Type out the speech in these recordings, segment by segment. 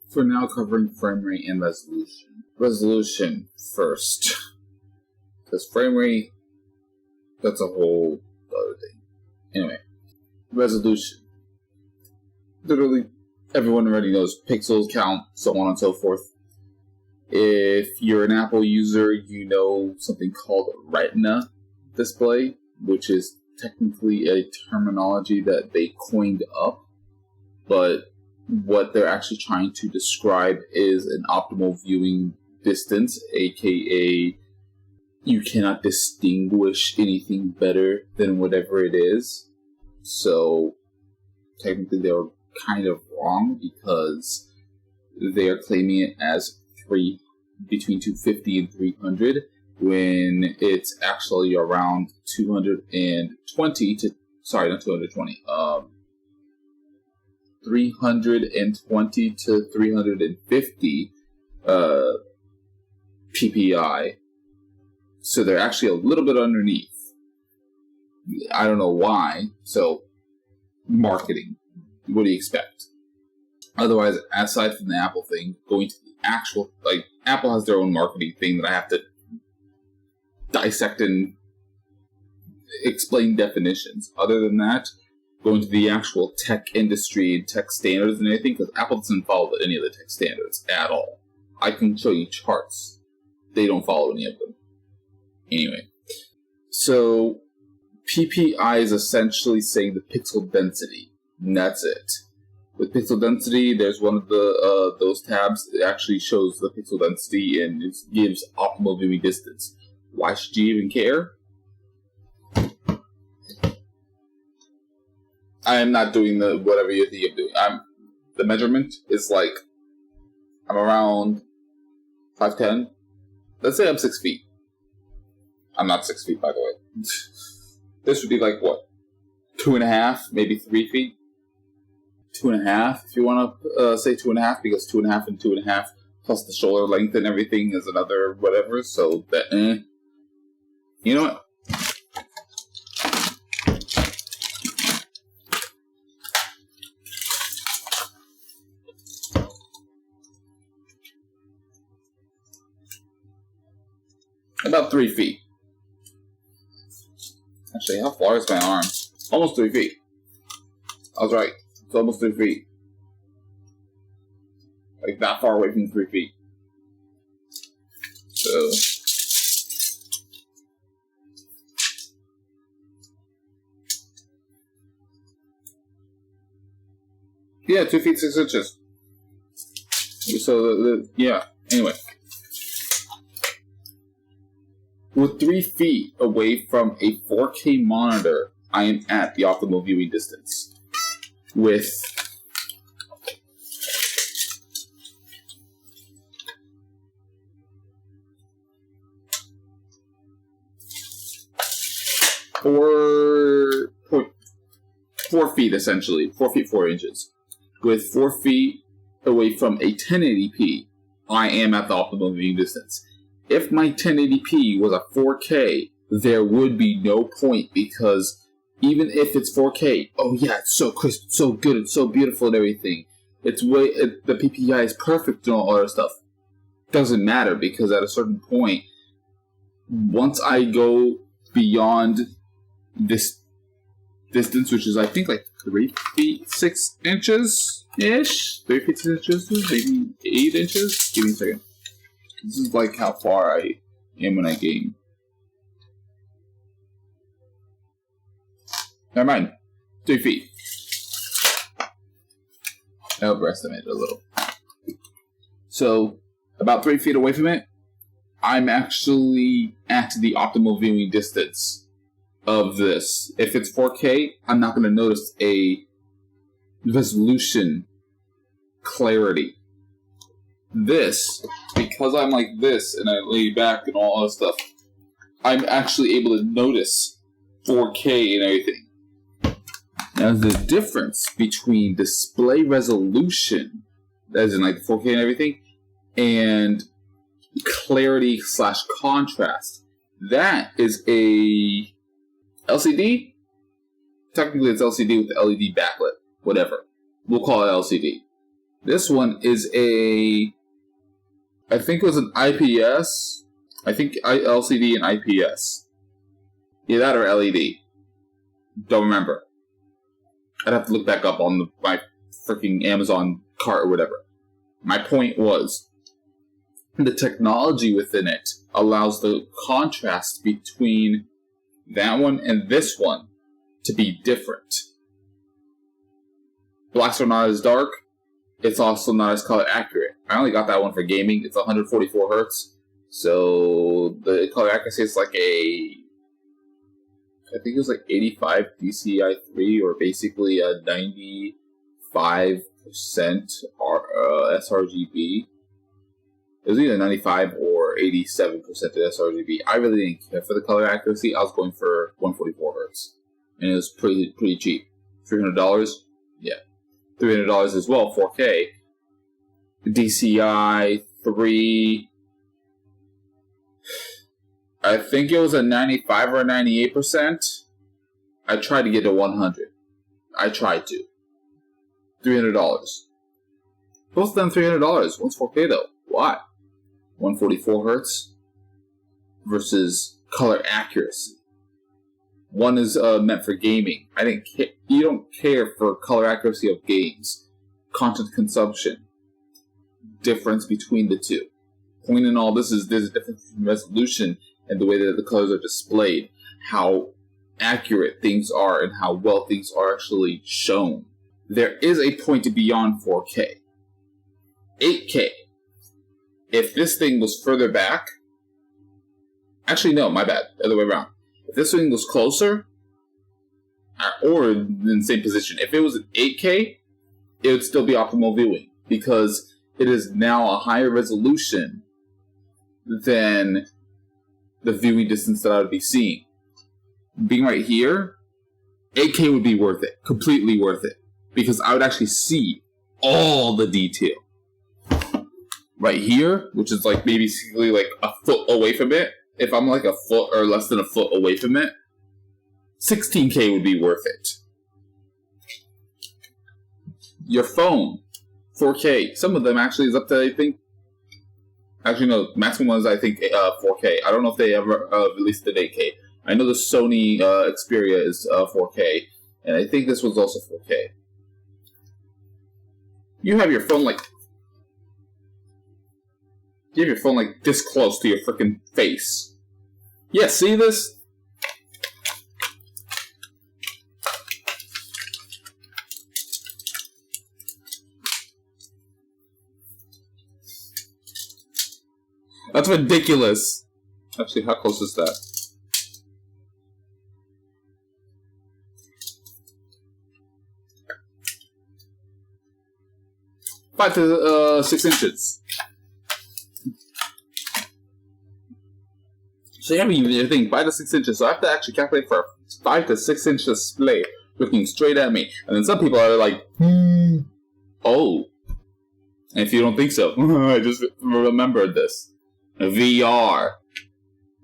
for now covering frame rate and resolution. Resolution first. Because frame rate, that's a whole other thing. Anyway, resolution. Literally, everyone already knows pixels count, so on and so forth. If you're an Apple user, you know something called Retina display, which is technically a terminology that they coined up, but what they're actually trying to describe is an optimal viewing distance, aka you cannot distinguish anything better than whatever it is. So technically they were kind of wrong because they are claiming it as between 250 and 300 when it's actually around 220 to, sorry, not 220, 320 to 350 PPI. So they're actually a little bit underneath. I don't know why. So, marketing. What do you expect? Otherwise, aside from the Apple thing, going to the actual, like, Apple has their own marketing thing that I have to dissect and explain definitions. Other than that, going to the actual tech industry and tech standards and everything, because Apple doesn't follow any of the tech standards at all. I can show you charts. They don't follow any of them. Anyway, so PPI is essentially saying the pixel density, and that's it. With pixel density, there's one of the those tabs that actually shows the pixel density and it gives optimal viewing distance. Why should you even care? I am not doing the whatever you think I'm doing. The measurement is like I'm around 5'10". Let's say I'm 6 feet. I'm not 6 feet, by the way. This would be like what? 2.5, maybe 3 feet. 2.5, if you want to say 2.5, because 2.5 and 2.5 plus the shoulder length and everything is another whatever. So that, you know what? About 3 feet. Actually, how far is my arm? Almost 3 feet. I was right. It's almost 3 feet. Like that far away from 3 feet. So. Yeah, 2 feet 6 inches. So, yeah. Anyway. With 3 feet away from a 4K monitor, I am at the optimal viewing distance. With four feet, essentially. 4 feet 4 inches. With 4 feet away from a 1080p, I am at the optimal viewing distance. If my 1080p was a 4K, there would be no point because even if it's 4K, oh yeah, it's so crisp, so good, it's so beautiful and everything. The PPI is perfect and all other stuff. Doesn't matter because at a certain point, once I go beyond this distance, which is I think like 3 feet 6 inches ish, 3 feet 6 inches, maybe 8 inches. Give me a second. This is like how far I am when I game. Never mind. 3 feet. I overestimated a little. So, about 3 feet away from it, I'm actually at the optimal viewing distance of this. If it's 4K, I'm not going to notice a resolution clarity. This, because I'm like this and I lay back and all that stuff, I'm actually able to notice 4K and everything. Now the difference between display resolution, as in like 4K and everything, and clarity / contrast, that is a LCD? Technically it's LCD with the LED backlit, whatever. We'll call it LCD. This one is I think it was an IPS. I think LCD and IPS. Either that or LED. Don't remember. I'd have to look back up on my freaking Amazon cart or whatever. My point was, the technology within it allows the contrast between that one and this one to be different. Blacks are not as dark. It's also not as color accurate. I only got that one for gaming. It's 144 hertz. So the color accuracy is like I think it was like 85 DCI3, or basically a 95% sRGB. It was either 95 or 87% of sRGB. I really didn't care for the color accuracy. I was going for 144 hertz, and it was pretty cheap. $300, yeah, $300 as well. 4K, DCI 3. I think it was a 95 or 98%. I tried to get to 100. I tried to. $300. Both of them $300. One's 4K though. Why? 144 hertz versus color accuracy. One is meant for gaming. You don't care for color accuracy of games. Content consumption. Difference between the two. Point in all this is there's a difference in resolution and the way that the colors are displayed, how accurate things are, and how well things are actually shown. There is a point beyond 4K. 8K. If this thing was further back... Actually, no, my bad. Other way around. If this thing was closer, or in the same position, if it was an 8K, it would still be optimal viewing, because it is now a higher resolution than the viewing distance that I would be seeing. Being right here, 8K would be worth it. Completely worth it. Because I would actually see all the detail. Right here, which is like maybe basically like a foot away from it. If I'm like a foot or less than a foot away from it, 16K would be worth it. Your phone, 4K. Some of them actually is up to, I think, actually, no, maximum one is, I think, 4K. I don't know if they ever released an 8K. I know the Sony Xperia is 4K, and I think this was also 4K. You have your phone like this close to your freaking face. Yeah, see this? That's ridiculous. Actually, how close is that? Five to 6 inches. So you have to think 5 to 6 inches. So I have to actually calculate for a 5 to 6 inch display looking straight at me. And then some people are like, oh. And if you don't think so, I just remembered this. VR.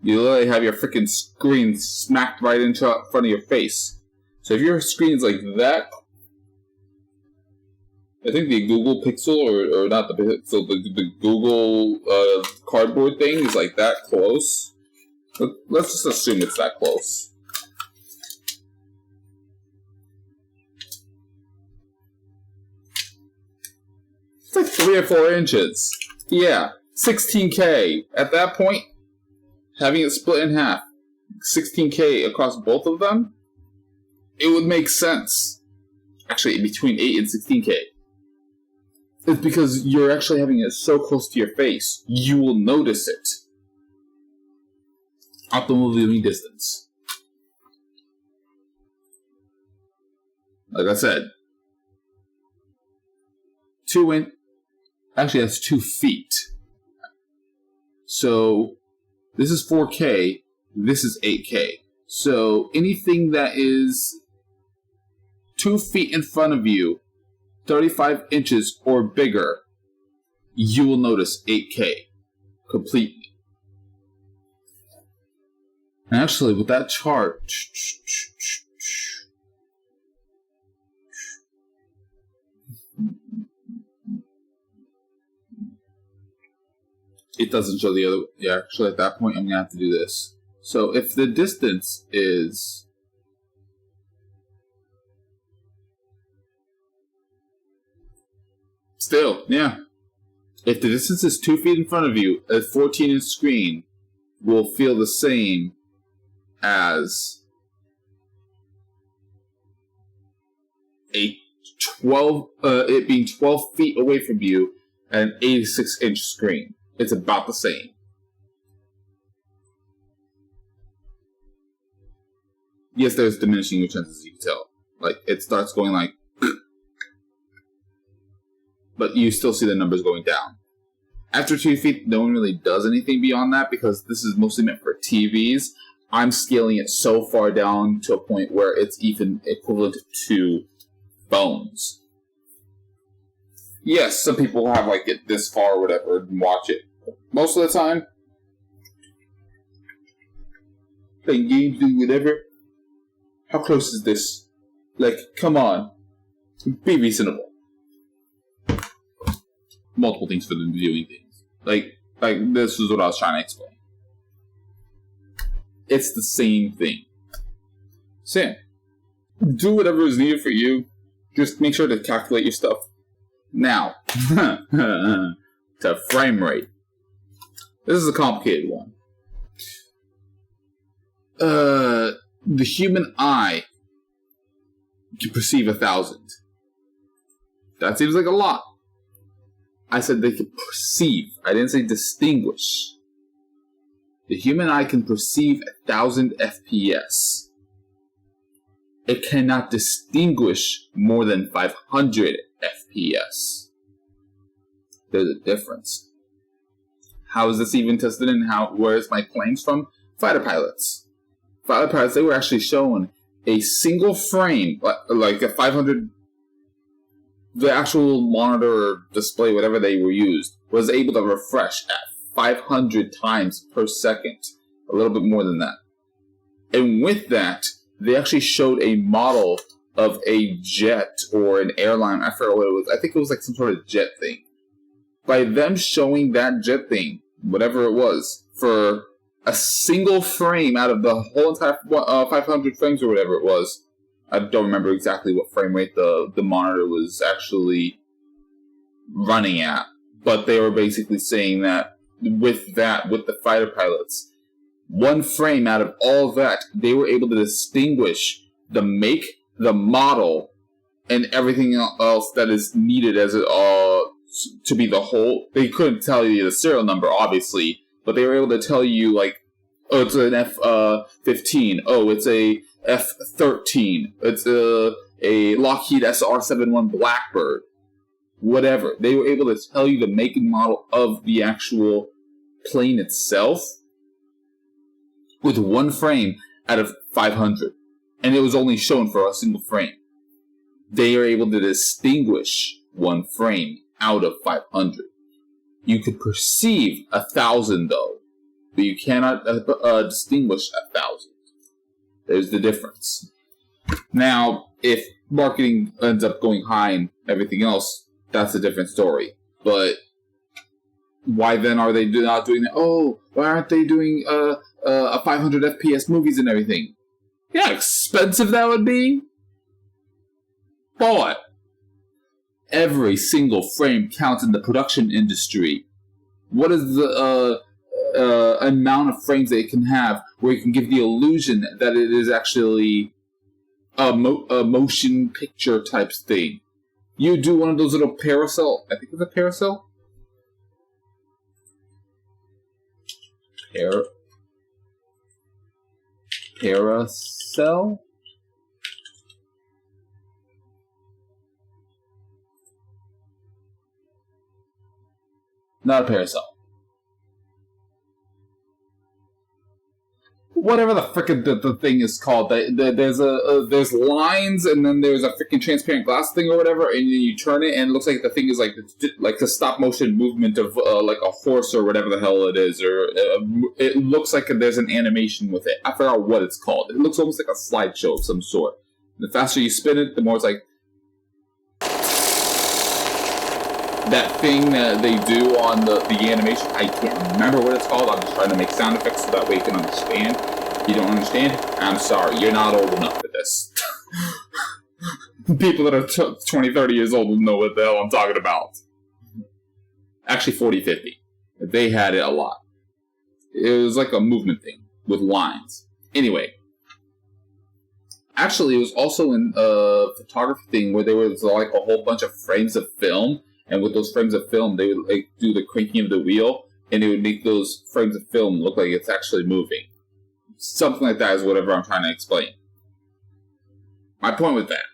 You literally have your freaking screen smacked right in front of your face. So if your screen's like that, I think the Google Pixel, or not the Pixel, the Google cardboard thing is like that close. Let's just assume it's that close. It's like 3 or 4 inches. Yeah. 16K. At that point, having it split in half, 16K across both of them, it would make sense. Actually, between 8 and 16K. It's because you're actually having it so close to your face, you will notice it. Optimal viewing distance. Like I said, 2 inch. Actually, that's 2 feet. So, this is 4K, this is 8K. So, anything that is 2 feet in front of you, 35 inches or bigger, you will notice 8K completely. And actually, with that chart, it doesn't show the other. Yeah, actually, at that point, I'm gonna have to do this. So if the distance is still, yeah. If the distance is 2 feet in front of you, a 14-inch screen will feel the same as a 12. It being 12 feet away from you, and an 86-inch screen. It's about the same. Yes, there's diminishing returns, as you can tell. Like, it starts going like... but you still see the numbers going down. After 2 feet, no one really does anything beyond that, because this is mostly meant for TVs. I'm scaling it so far down to a point where it's even equivalent to phones. Yes, some people have like it this far or whatever and watch it. Most of the time, playing games, doing whatever. How close is this? Like, come on. Be reasonable. Multiple things for them viewing things. Like this is what I was trying to explain. It's the same thing. Sam, do whatever is needed for you. Just make sure to calculate your stuff. Now, to frame rate. This is a complicated one. The human eye can perceive 1,000. That seems like a lot. I said they can perceive. I didn't say distinguish. The human eye can perceive 1,000 FPS. It cannot distinguish more than 500 FPS. There's a difference. How is this even tested, and where is my claims from? Fighter pilots. Fighter pilots, they were actually shown a single frame, like a 500, the actual monitor or display, whatever they were used, was able to refresh at 500 times per second. A little bit more than that. And with that, they actually showed a model of a jet or an airline. I forgot what it was. I think it was like some sort of jet thing. By them showing that jet thing, whatever it was, for a single frame out of the whole entire 500 frames or whatever it was. I don't remember exactly what frame rate the monitor was actually running at. But they were basically saying that with the fighter pilots, one frame out of all that, they were able to distinguish the make, the model, and everything else that is needed as to be the whole. They couldn't tell you the serial number, obviously, but they were able to tell you, like, oh, it's an F-15. Oh, it's a F-13. It's a Lockheed SR-71 Blackbird. Whatever. They were able to tell you the make and model of the actual plane itself with one frame out of 500. And it was only shown for a single frame. They are able to distinguish one frame out of 500. You could perceive 1,000, though, but you cannot distinguish 1,000. There's the difference. Now, if marketing ends up going high and everything else, that's a different story. But why then are they not doing that? Oh, why aren't they doing a 500 FPS movies and everything? Yeah, expensive that would be. But every single frame counts in the production industry. What is the amount of frames that it can have where you can give the illusion that it is actually a motion picture type thing? You do one of those little parasol. I think it's a parasol. Paracel? Not a parasol. Whatever the frickin' the thing is called. There's lines, and then there's a frickin' transparent glass thing or whatever, and you turn it, and it looks like the thing is like the stop motion movement of like a horse or whatever the hell it is, or it looks like there's an animation with it. I forgot what it's called. It looks almost like a slideshow of some sort. The faster you spin it, the more it's like. that thing that they do on the animation. I can't remember what it's called. I'm just trying to make sound effects so that way you can understand. If you don't understand, I'm sorry. You're not old enough for this. People that are 20, 30 years old will know what the hell I'm talking about. Actually, 40, 50. They had it a lot. It was like a movement thing with lines. Anyway. Actually, it was also in a photography thing where there was like a whole bunch of frames of film. And with those frames of film, they would like do the cranking of the wheel. And it would make those frames of film look like it's actually moving. Something like that is whatever I'm trying to explain. My point with that.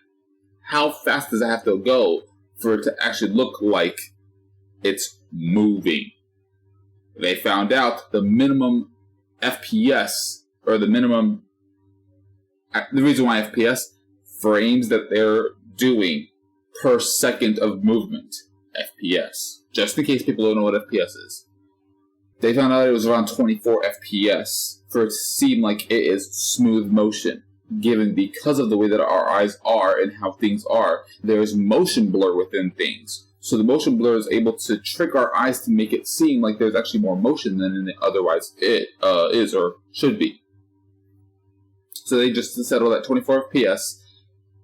How fast does it have to go for it to actually look like it's moving? They found out the minimum FPS, or the minimum, the reason why FPS, frames that they're doing per second of movement. FPS. Just in case people don't know what FPS is. They found out it was around 24 FPS for it to seem like it is smooth motion. Given because of the way that our eyes are and how things are, there is motion blur within things. So the motion blur is able to trick our eyes to make it seem like there's actually more motion than it otherwise is or should be. So they just settled at 24 FPS.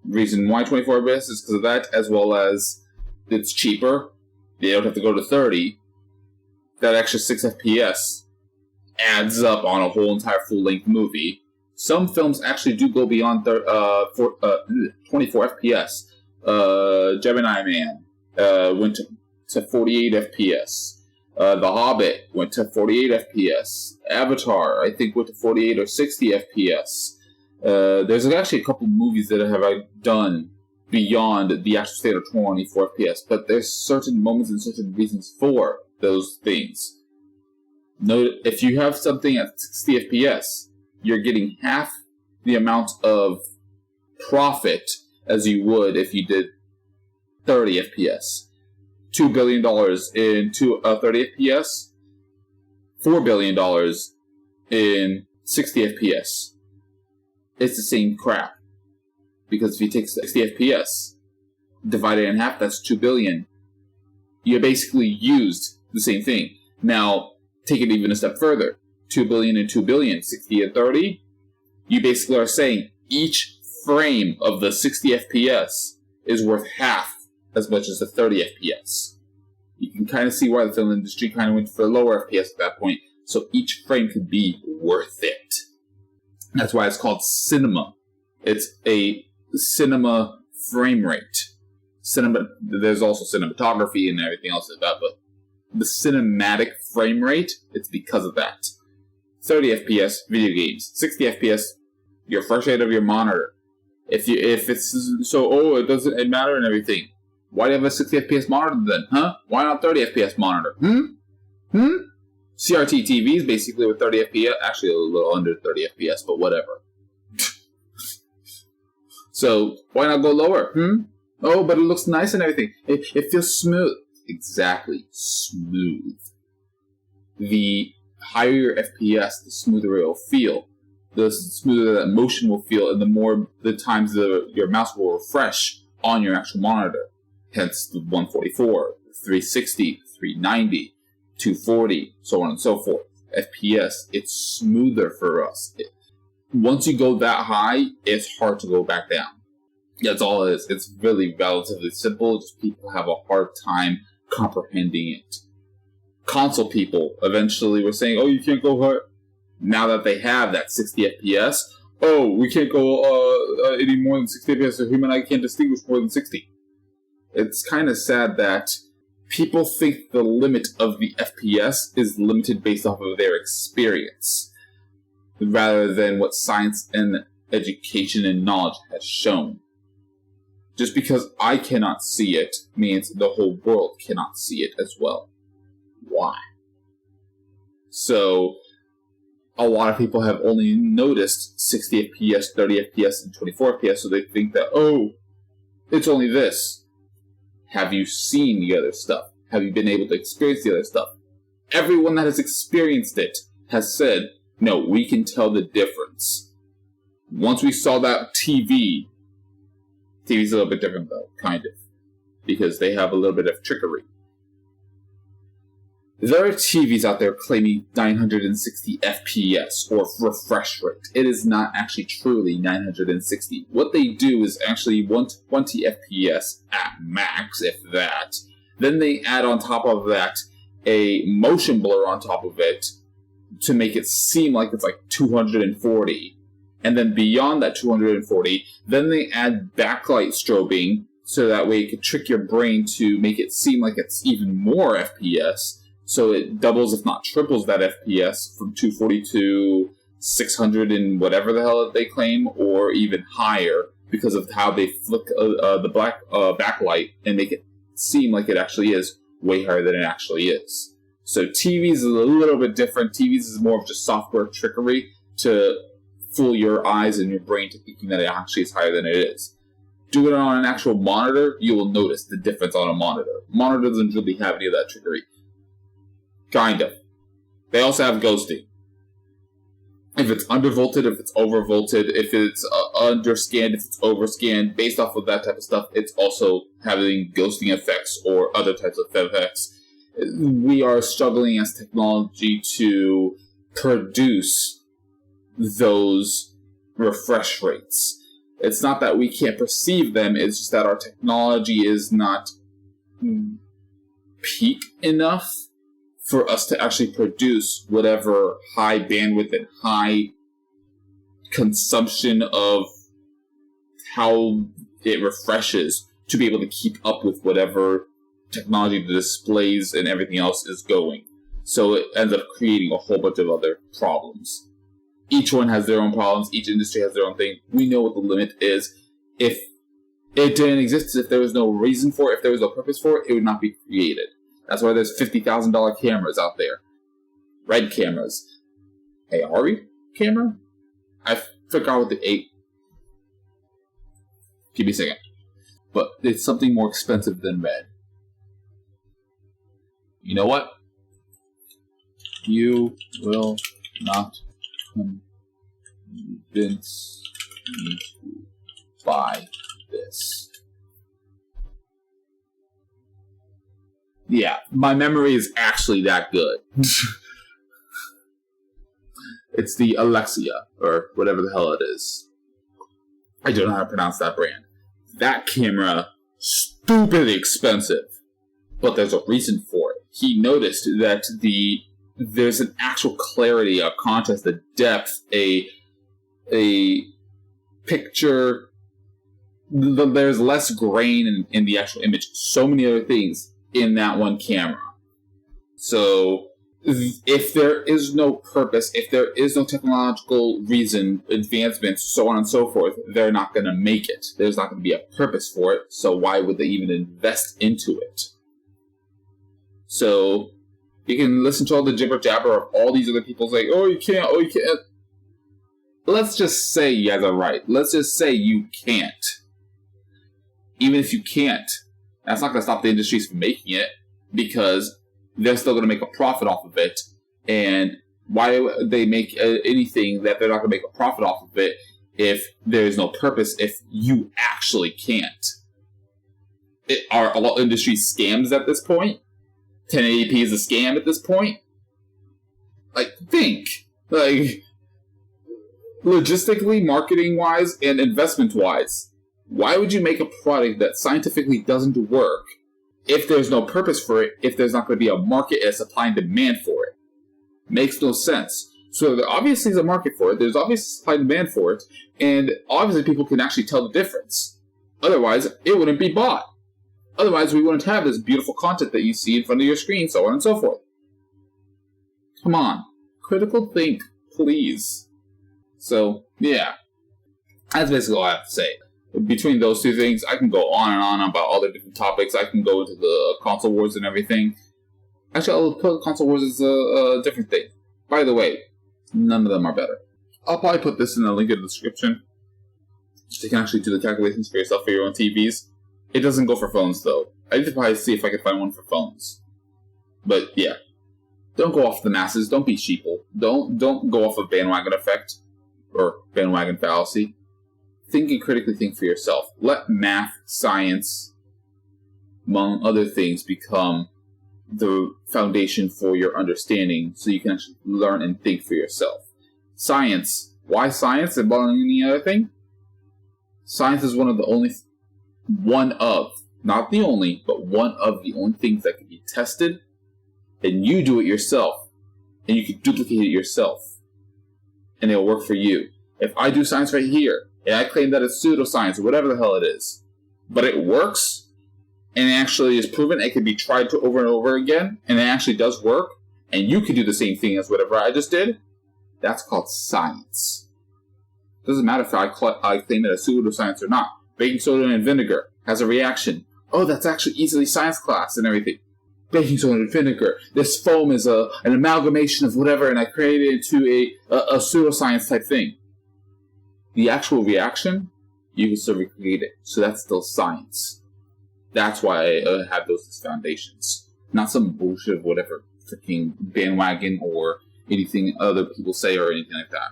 Reason why 24 FPS is because of that, as well as it's cheaper. They don't have to go to 30. That extra 6 FPS adds up on a whole entire full-length movie. Some films actually do go beyond 24 FPS. Gemini Man went to 48 FPS. The Hobbit went to 48 FPS. Avatar, I think, went to 48 or 60 FPS. There's actually a couple movies that have done beyond the actual state of 24 FPS, but there's certain moments and certain reasons for those things. Note, if you have something at 60 FPS, you're getting half the amount of profit as you would if you did 30 FPS. $2 billion in 30 FPS, $4 billion in 60 FPS. It's the same crap. Because if you take 60 FPS, divide it in half, that's 2 billion. You basically used the same thing. Now, take it even a step further. 2 billion and 2 billion, 60 and 30. You basically are saying each frame of the 60 FPS is worth half as much as the 30 FPS. You can kind of see why the film industry kind of went for lower FPS at that point. So each frame could be worth it. That's why it's called cinema. It's a cinema frame rate. There's also cinematography and everything else like that, but the cinematic frame rate, it's because of that. 30 FPS, video games. 60 FPS, your fresh rate of your monitor. If it's so, it doesn't matter and everything. Why do you have a 60 FPS monitor then? Huh? Why not 30 FPS monitor? CRT TVs basically with 30 FPS, actually a little under 30 FPS, but whatever. So, why not go lower? Oh, but it looks nice and everything. It feels smooth. Exactly. Smooth. The higher your FPS, the smoother it will feel. The smoother that motion will feel, and the more the times your mouse will refresh on your actual monitor. Hence the 144, 360, 390, 240, so on and so forth. FPS, it's smoother for us. Once you go that high, it's hard to go back down. That's all it is. It's really relatively simple. Just people have a hard time comprehending it. Console people eventually were saying, oh, you can't go hard. Now that they have that 60 FPS, oh, we can't go any more than 60 FPS, so human eye can't distinguish more than 60. It's kind of sad that people think the limit of the FPS is limited based off of their experience, rather than what science and education and knowledge has shown. Just because I cannot see it means the whole world cannot see it as well. Why? So, a lot of people have only noticed 60 FPS, 30 FPS, and 24 FPS, so they think that, oh, it's only this. Have you seen the other stuff? Have you been able to experience the other stuff? Everyone that has experienced it has said, no, we can tell the difference. Once we saw that TV's a little bit different though, kind of. Because they have a little bit of trickery. There are TVs out there claiming 960 FPS or refresh rate. It is not actually truly 960. What they do is actually 120 FPS at max, if that. Then they add on top of that a motion blur on top of it to make it seem like it's like 240. And then beyond that 240, then they add backlight strobing so that way it can trick your brain to make it seem like it's even more FPS. So it doubles, if not triples, that FPS from 240 to 600 and whatever the hell they claim, or even higher because of how they flick the black backlight and make it seem like it actually is way higher than it actually is. So TVs is a little bit different. TVs is more of just software trickery to fool your eyes and your brain to thinking that it actually is higher than it is. Do it on an actual monitor, you will notice the difference on a monitor. Monitor doesn't really have any of that trickery. Kind of. They also have ghosting. If it's undervolted, if it's overvolted, if it's underscanned, if it's overscanned, based off of that type of stuff, it's also having ghosting effects or other types of effects. We are struggling as technology to produce those refresh rates. It's not that we can't perceive them, it's just that our technology is not peak enough for us to actually produce whatever high bandwidth and high consumption of how it refreshes to be able to keep up with whatever technology, the displays, and everything else is going. So it ends up creating a whole bunch of other problems. Each one has their own problems. Each industry has their own thing. We know what the limit is. If it didn't exist, if there was no reason for it, if there was no purpose for it, it would not be created. That's why there's $50,000 cameras out there. Red cameras. AR camera? I forgot what the 8. Give me a second. But it's something more expensive than red. You know what? You will not convince me to buy this. Yeah, my memory is actually that good. It's the Alexia, or whatever the hell it is. I don't know how to pronounce that brand. That camera, stupidly expensive. But there's a reason for it. He noticed that there's an actual clarity, a contrast, a depth, a picture. There's less grain in the actual image. So many other things in that one camera. So if there is no purpose, if there is no technological reason, advancements, so on and so forth, they're not going to make it. There's not going to be a purpose for it, so why would they even invest into it? So you can listen to all the jibber jabber of all these other people saying, oh, you can't, oh, you can't. Let's just say you guys are right. Let's just say you can't. Even if you can't, that's not going to stop the industries from making it, because they're still going to make a profit off of it. And why would they make anything that they're not going to make a profit off of it if there's no purpose, if you actually can't? Are all industries scams at this point? 1080p is a scam at this point? Like, think. Like, logistically, marketing-wise, and investment-wise, why would you make a product that scientifically doesn't work if there's no purpose for it, if there's not going to be a market and a supply and demand for it? Makes no sense. So there obviously is a market for it, there's obviously supply and demand for it, and obviously people can actually tell the difference. Otherwise, it wouldn't be bought. Otherwise, we wouldn't have this beautiful content that you see in front of your screen, so on and so forth. Come on. Critical think, please. So, yeah. That's basically all I have to say. Between those two things, I can go on and on about all the different topics. I can go into the console wars and everything. Actually, I'll put console wars as a different thing. By the way, none of them are better. I'll probably put this in the link in the description. So you can actually do the calculations for yourself for your own TVs. It doesn't go for phones, though. I need to probably see if I can find one for phones. But, yeah. Don't go off the masses. Don't be sheeple. Don't go off of bandwagon effect. Or bandwagon fallacy. Think and critically think for yourself. Let math, science, among other things, become the foundation for your understanding so you can actually learn and think for yourself. Science. Why science above any other thing? Science is not the only, but one of the only things that can be tested, and you do it yourself, and you can duplicate it yourself, and it'll work for you. If I do science right here, and I claim that it's pseudoscience or whatever the hell it is, but it works, and it actually is proven, it can be tried to over and over again, and it actually does work, and you can do the same thing as whatever I just did, that's called science. It doesn't matter if I claim it as pseudoscience or not. Baking soda and vinegar has a reaction. Oh, that's actually easily science class and everything. Baking soda and vinegar. This foam is an amalgamation of whatever, and I created it into a pseudoscience type thing. The actual reaction, you can still recreate it. So that's still science. That's why I have those as foundations. Not some bullshit of whatever freaking bandwagon or anything other people say or anything like that.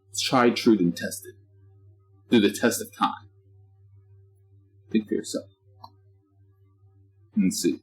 It's tried, true, and tested. Through the test of time. Think for yourself. Let's see.